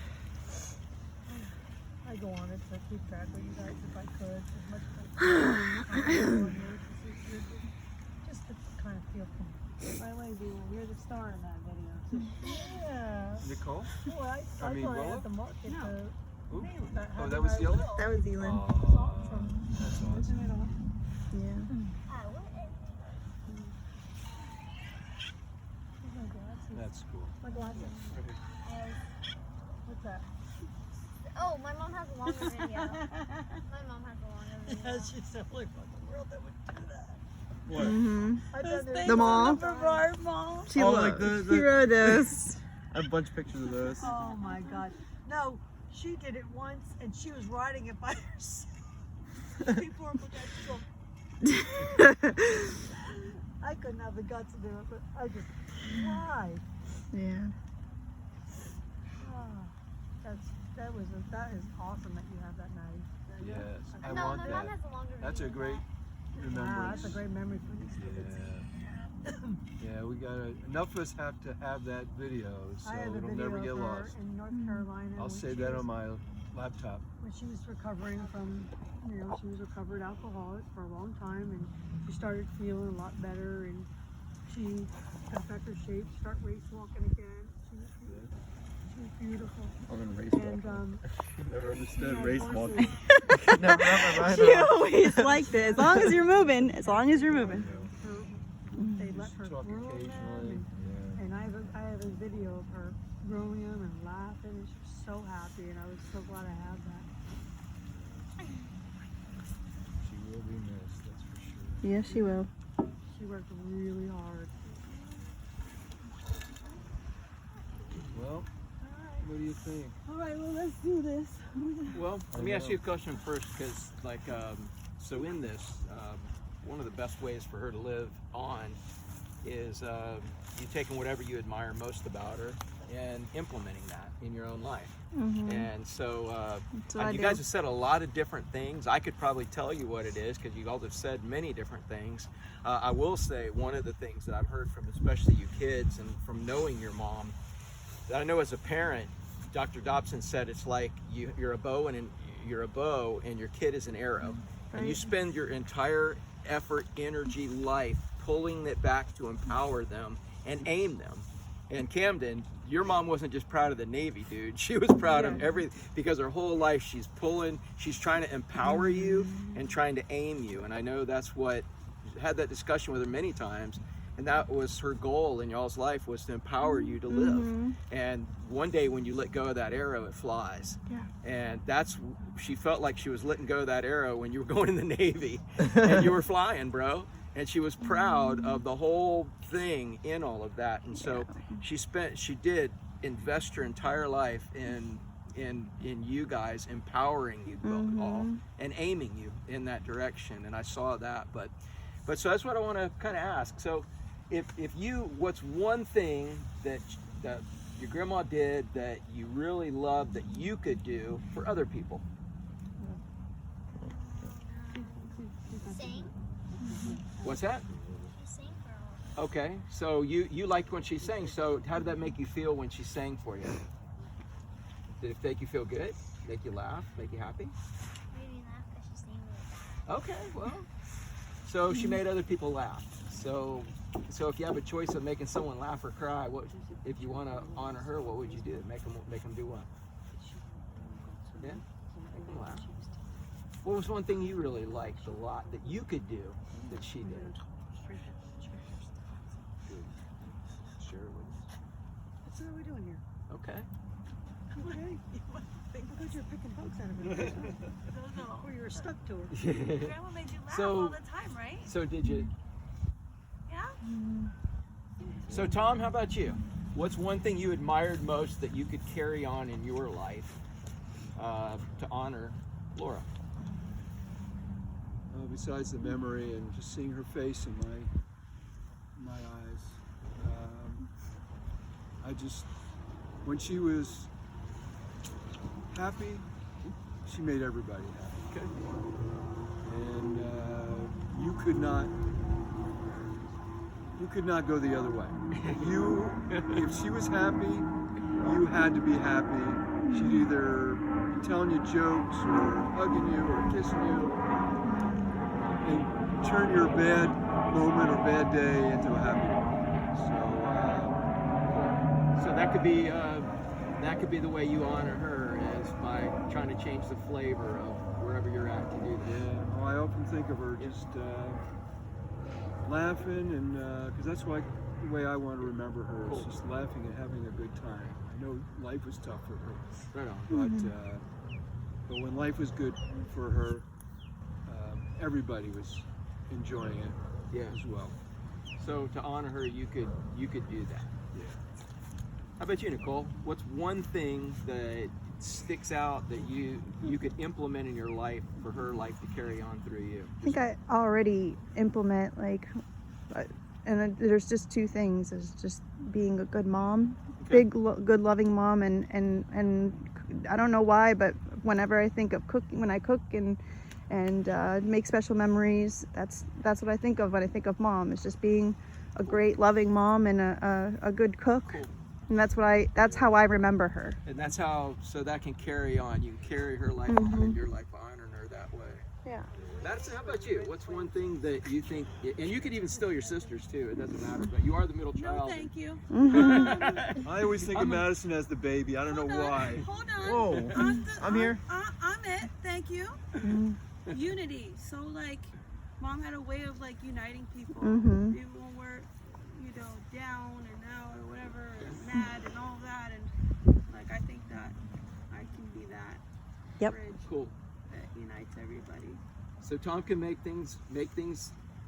I go on it to keep track of you guys if I could, as much as I can. Just to kind of feel By the way, you're the star in that video too. yeah. Nicole? Well, I I mean, thought I Willa? had the market No. to Who? that Oh, had that was I the other? will. That was Elin. Awesome. That's awesome. Isn't it all? Yeah. My glasses. That's cool. My glasses. What's that? Oh, my mom has a longer video. My mom has a longer video. She's the only one in the world that would do that. What? Mm-hmm. I bet there's The mall. number of our mall. She, Oh, like the- she wrote this. I have a bunch of pictures of those. Oh my God. No, she did it once and she was riding it by herself. People are looking at so. I couldn't have the guts to do it, but I just tried. Yeah. Oh, that is awesome that you have that, Maddie. Yes, I No, want my mom that. has a longer video. That's a great Wow, remembrance. that's a great memory for these kids. Yeah. Yeah, we gotta. Enough of us have to have that video, so I have a it'll video never of get her lost. in North Carolina. I'll when save she that was- on my laptop. when she was recovering from, she was a recovered alcoholic for a long time, and she started feeling a lot better, and she got back her shape, start race walking again. She was beautiful. I'm in race And walking. Never she understood had race horses. walking. Never wrapped my mind She around. always liked it. As long as you're moving. As long as you're moving. They let her Talk groom occasionally. them, Yeah. and I have a video of her grooming them and laughing, and she was so happy, and I was so glad I had that. She will be missed, that's for sure. Yes, she will. She worked really hard. Well, All What do you think? All right, well, let's do this. Well, let me I ask know. you a question first, because like, so in this, one of the best ways for her to live on is you taking whatever you admire most about her and implementing that in your own life. And so That's what I you do. guys have said a lot of different things. I could probably tell you what it is because you all have said many different things. I will say one of the things that I've heard from especially you kids and from knowing your mom, that I know as a parent, Dr. Dobson said it's like you're a bow and your kid is an arrow. And you Right. spend your entire effort, energy, life pulling it back to empower them and aim them. And Camden, your mom wasn't just proud of the Navy, dude. She was proud of because her whole life she's trying to empower you and trying to aim you. And I know that's what, had that discussion with her many times, and that was her goal in y'all's life, was to empower you to live. And one day when you let go of that arrow, it flies. Yeah. And she felt like she was letting go of that arrow when you were going in the Navy and you were flying, bro. And she was proud of the whole thing in all of that. And so she did invest her entire life in you guys, empowering you both all and aiming you in that direction. And I saw that, but so that's what I want to kind of ask. So if you, what's one thing that your grandma did that you really loved that you could do for other people? Sing. What's that? She sang for all. Okay, so you liked when she sang. So how did that make you feel when she sang for you? Did it make you feel good? Make you laugh? Make you happy? Made me laugh because she sang really bad. Okay, well, so she made other people laugh. So if you have a choice of making someone laugh or cry, what if you want to honor her? What would you do? Make them do what? Yeah, make them laugh. What was one thing you really liked a lot that you could do that she did? Share it with us. That's what we're doing here. Okay. Okay. I thought you were picking bugs out of it. Or you were stuck to her. Grandma made you laugh So- all the time, right? So did you? Yeah? So Tom, how about you? What's one thing you admired most that you could carry on in your life to honor Laura? Besides the memory and just seeing her face in my eyes, when she was happy, she made everybody happy. Okay. And you could not go the other way. If she was happy, you had to be happy. She'd either be telling you jokes or hugging you or kissing you, and turn your bad moment or bad day into a happy moment. So that could be the way you honor her, is by trying to change the flavor of wherever you're at to do that. Yeah, well, I often think of her just laughing, and because that's the way I want to remember her, is just laughing and having a good time. I know life was tough for her, Right on. but when life was good for her, everybody was enjoying it Yeah. as well. So to honor her, you could do that. Yeah. How about you, Nicole? What's one thing that sticks out that you could implement in your life for her life to carry on through you? I think I already implement and there's just two things: is just being a good mom, Okay. good loving mom, and I don't know why, but whenever I think of cooking, when I cook and make special memories, that's what I think of when I think of mom. Is just being a great loving mom and a good cook. Cool. And that's how I remember her. And that's how, so that can carry on. You can carry her life on in your life, honoring her that way. Yeah. How about you? What's one thing that you think, and you could even steal your sisters too, it doesn't matter, but you are the middle No, child. thank you. I always think of Madison as the baby. I don't know why. Hold on. Whoa. I'm here. I'm it. Thank you. Unity. So like, mom had a way of like uniting people. Mhm. Even when we're, down and out or whatever, and mad and all that, and like I think that I can be that Yep. bridge Cool. that unites everybody. So Tom can make things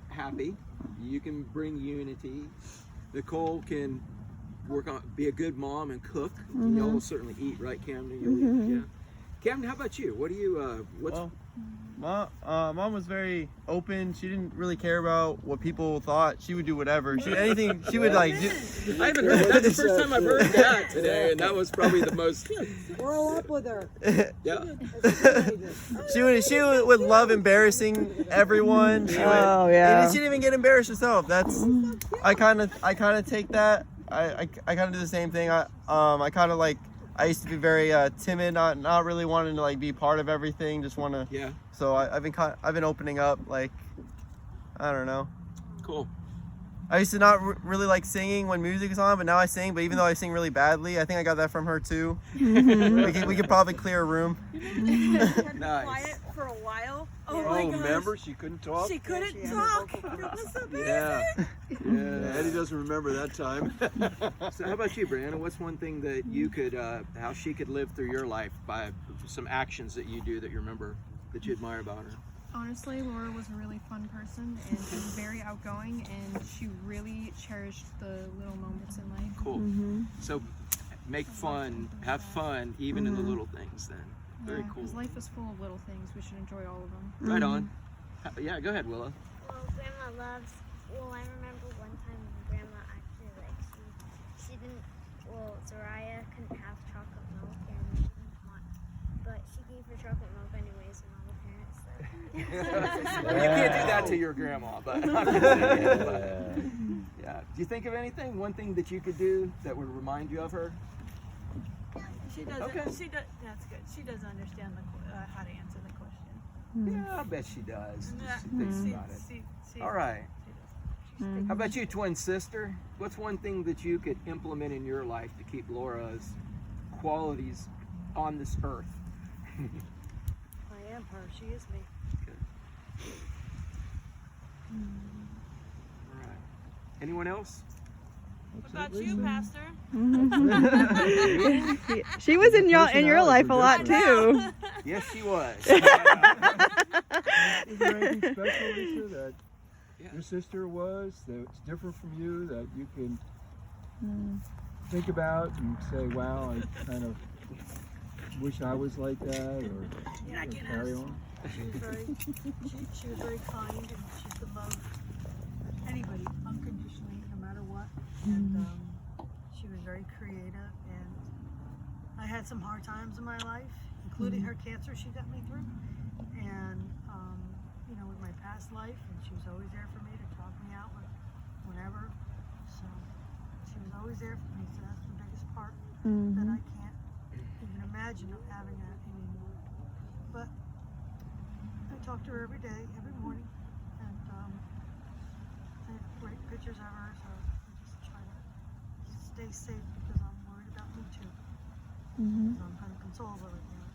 happy. You can bring unity. Nicole can be a good mom and cook. Y'all will certainly eat, right, Camden? You'll eat, yeah. Camden, how about you? What do you? What's Mom was very open. She didn't really care about what people thought. She would do whatever. Anything. She would like. I haven't heard. That's the first time I've heard that today, and that was probably the most. Grow up with her. Yeah. She would love embarrassing everyone. She yeah. she didn't even get embarrassed herself. That's. I kind of take that. I kind of do the same thing. I kind of like. I used to be very timid, not really wanting to like be part of everything. Just want to. Yeah. So I've been opening up, like, I don't know. Cool. I used to not really like singing when music is on, but now I sing. But even though I sing really badly, I think I got that from her too. we could probably clear a room. Nice. Quiet for a while. Oh Oh, remember she couldn't talk? She couldn't talk. It was amazing. Yeah. Yeah, Eddie doesn't remember that time. So how about you, Brianna? What's one thing that you could, how she could live through your life by some actions that you do that you remember, that you admire about her? Honestly, Laura was a really fun person, and she was very outgoing, and she really cherished the little moments in life. Cool. So make fun, have fun, even in the little things then. Very cool. Because life is full of little things. We should enjoy all of them. Right on. Yeah, go ahead, Willa. Well, Grandma loves. Well, I remember one time when Grandma actually she didn't. Well, Zariah couldn't have chocolate milk and she didn't want, but she gave her chocolate milk anyways, and all the parents said. Well, you can't do that to your grandma, but I'm just saying, but, yeah. Do you think of anything? One thing that you could do that would remind you of her? She doesn't. Okay. She does. That's good. She doesn't understand how to answer the question. Yeah, I bet she does. Yeah. She thinks about it. All right. How about you, twin sister? What's one thing that you could implement in your life to keep Laura's qualities on this earth? I am her. She is me. All right. Anyone else? What about you, Pastor? She was in your life a lot too. Yes, she was. Is there anything special, Lisa, that your sister was, that's different from you, that you can think about and say, wow, I kind of wish I was like that, or carry on? She was very kind, and she could love anybody unconditionally, no matter what. And she was very creative. And I had some hard times in my life, including her cancer she got me through, and with my past life. And she was always there for me to talk me out whenever. So she was always there for me. So that's the biggest part that I can't even imagine of having that anymore. But I talk to her every day, every morning, and I have great pictures of her, so I just try to stay safe because I'm worried about me too. So I'm kind of console her right now.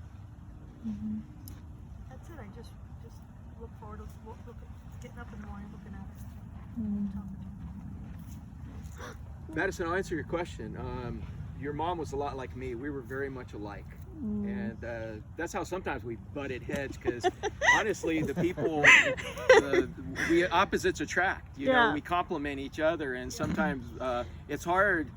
That's it. I just look forward to getting up in the morning, looking at her, talking to her. Madison, I'll answer your question. Your mom was a lot like me. We were very much alike. And that's how sometimes we butted heads, because honestly, the people, we opposites attract. You know, we complement each other, and sometimes it's hard.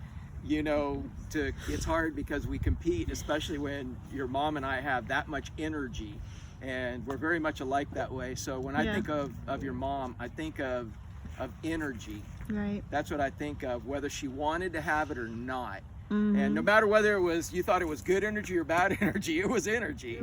It's hard because we compete, especially when your mom and I have that much energy, and we're very much alike that way. So when I think of your mom, I think of energy. Right. That's what I think of, whether she wanted to have it or not. And no matter whether you thought it was good energy or bad energy, it was energy,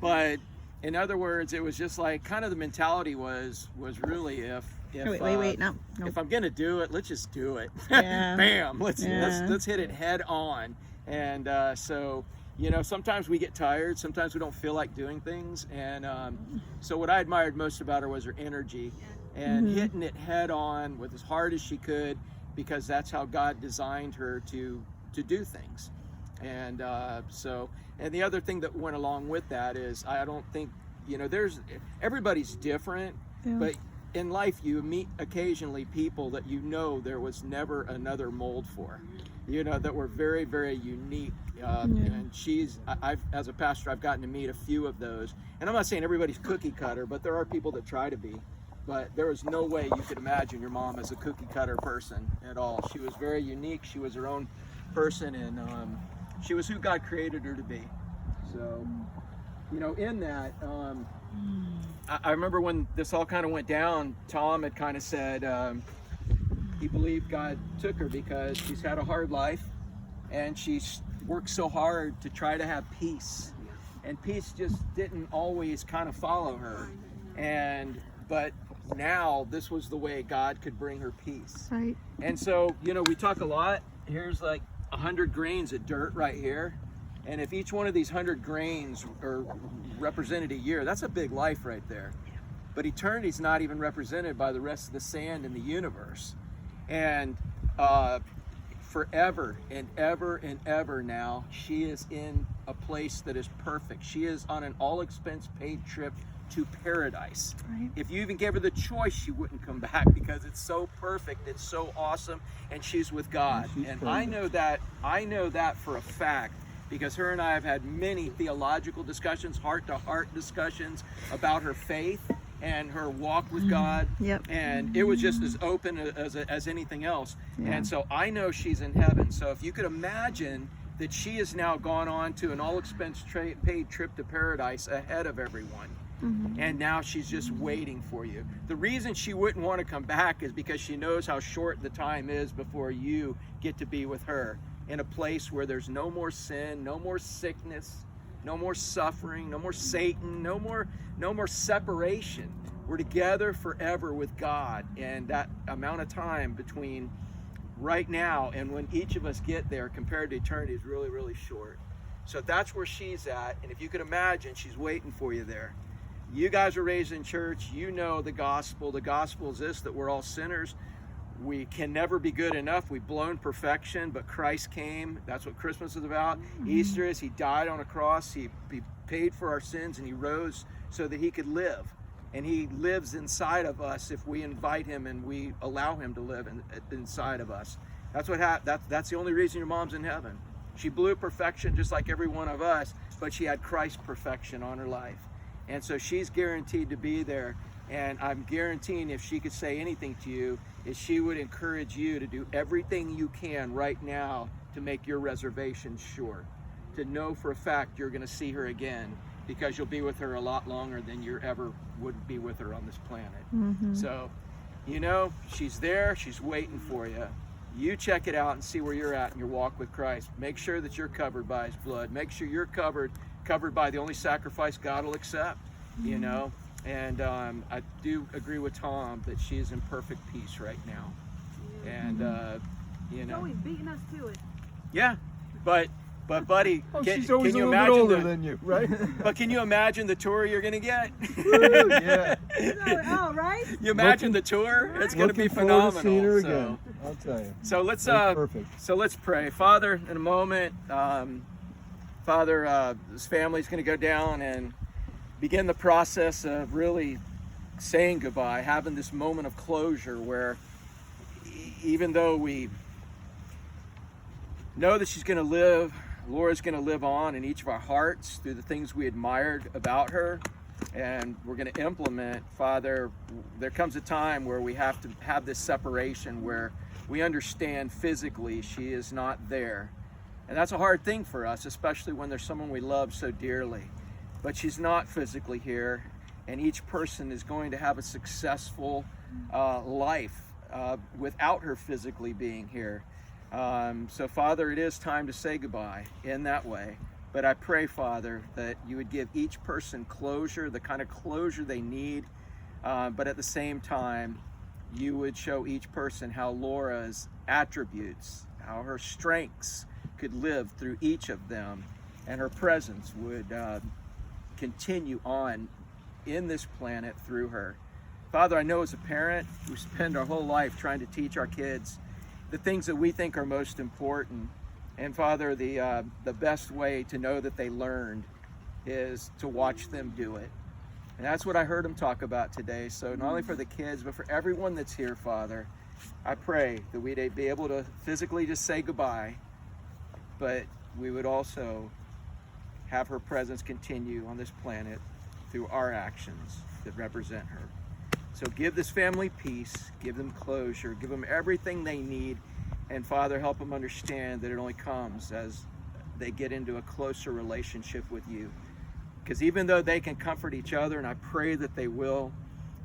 But in other words, it was just like kind of the mentality was really if I'm gonna do it, let's just do it. Bam, let's hit it head on. And so sometimes we get tired, sometimes we don't feel like doing things, and so what I admired most about her was her energy and hitting it head on with as hard as she could, because that's how God designed her to do things. And and the other thing that went along with that is, I don't think, everybody's different, but in life you meet occasionally people that there was never another mold for, that were very, very unique. And I've as a pastor, I've gotten to meet a few of those, and I'm not saying everybody's cookie cutter, but there are people that try to be. but there was no way you could imagine your mom as a cookie cutter person at all. She was very unique. She was her own person, and she was who God created her to be. So, you know, in that, I remember when this all kind of went down, Tom had kind of said he believed God took her because she's had a hard life and she's worked so hard to try to have peace. And peace just didn't always kind of follow her. But now this was the way God could bring her peace. Right. And so, you know, we talk a lot. Here's like 100 grains of dirt right here. And if each one of these 100 grains are represented a year, that's a big life right there. But eternity's not even represented by the rest of the sand in the universe. And forever and ever and ever now, she is in a place that is perfect. She is on an all-expense paid trip to paradise. Right. If you even gave her the choice, she wouldn't come back because it's so perfect, it's so awesome, and she's with God. And I know that for a fact, because her and I have had many theological discussions, heart-to-heart discussions about her faith and her walk with God. Yep. And it was just as open as anything else. Yeah. And so I know she's in heaven. So if you could imagine that she has now gone on to an all-expense paid trip to paradise ahead of everyone. And now she's just waiting for you. The reason she wouldn't want to come back is because she knows how short the time is before you get to be with her in a place where there's no more sin, no more sickness, no more suffering, no more Satan, no more separation. We're together forever with God, and that amount of time between right now and when each of us get there compared to eternity is really, really short. So that's where she's at, and if you could imagine, she's waiting for you there. You guys were raised in church, you know the gospel. The gospel is this, that we're all sinners. We can never be good enough. We've blown perfection, but Christ came. That's what Christmas is about. Easter is he died on a cross. He paid for our sins, and he rose so that he could live. And he lives inside of us if we invite him and we allow him to live inside of us. That's what that's the only reason your mom's in heaven. She blew perfection just like every one of us, but she had Christ's perfection on her life. And so she's guaranteed to be there. And I'm guaranteeing if she could say anything to you, is she would encourage you to do everything you can right now to make your reservations sure. To know for a fact you're going to see her again, because you'll be with her a lot longer than you ever would be with her on this planet. So, you know, she's there, she's waiting for you. You check it out and see where you're at in your walk with Christ. Make sure that you're covered by his blood. Make sure you're covered by the only sacrifice God will accept, you know. And I do agree with Tom that she is in perfect peace right now. And, you know. He's always beating us to it. Yeah, but buddy, She's always can you a little bit imagine older than you, right? But can you imagine the tour you're gonna get? Woo, yeah. Oh, right? You imagine the tour? It's gonna be Looking forward to seeing her phenomenal. again. I'll tell you. So let's That's perfect. so let's pray. Father, in a moment, Father, this family's gonna go down and begin the process of really saying goodbye, having this moment of closure where even though we know that she's going to live, Laura's going to live on in each of our hearts through the things we admired about her, and we're going to implement, Father, there comes a time where we have to have this separation where we understand physically she is not there. And that's a hard thing for us, especially when there's someone we love so dearly. But she's not physically here, and each person is going to have a successful life without her physically being here. So Father, it is time to say goodbye in that way. But I pray, Father, that you would give each person closure, the kind of closure they need, but at the same time, you would show each person how Laura's attributes, how her strengths could live through each of them, and her presence would continue on in this planet through her. Father, I know as a parent, we spend our whole life trying to teach our kids the things that we think are most important. And Father, the best way to know that they learned is to watch them do it. And that's what I heard them talk about today. So not only for the kids, but for everyone that's here, Father, I pray that we'd be able to physically just say goodbye, but we would also have her presence continue on this planet through our actions that represent her. So give this family peace, give them closure, give them everything they need, and Father, help them understand that it only comes as they get into a closer relationship with you. Because even though they can comfort each other, and I pray that they will,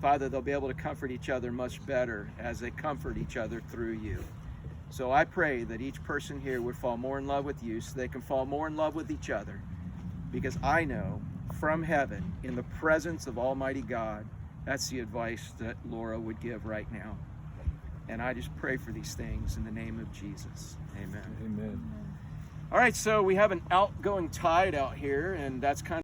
Father, they'll be able to comfort each other much better as they comfort each other through you. So I pray that each person here would fall more in love with you so they can fall more in love with each other. Because I know from heaven, in the presence of Almighty God, that's the advice that Laura would give right now. And I just pray for these things in the name of Jesus. Amen. Amen. All right, so we have an outgoing tide out here, and that's kind of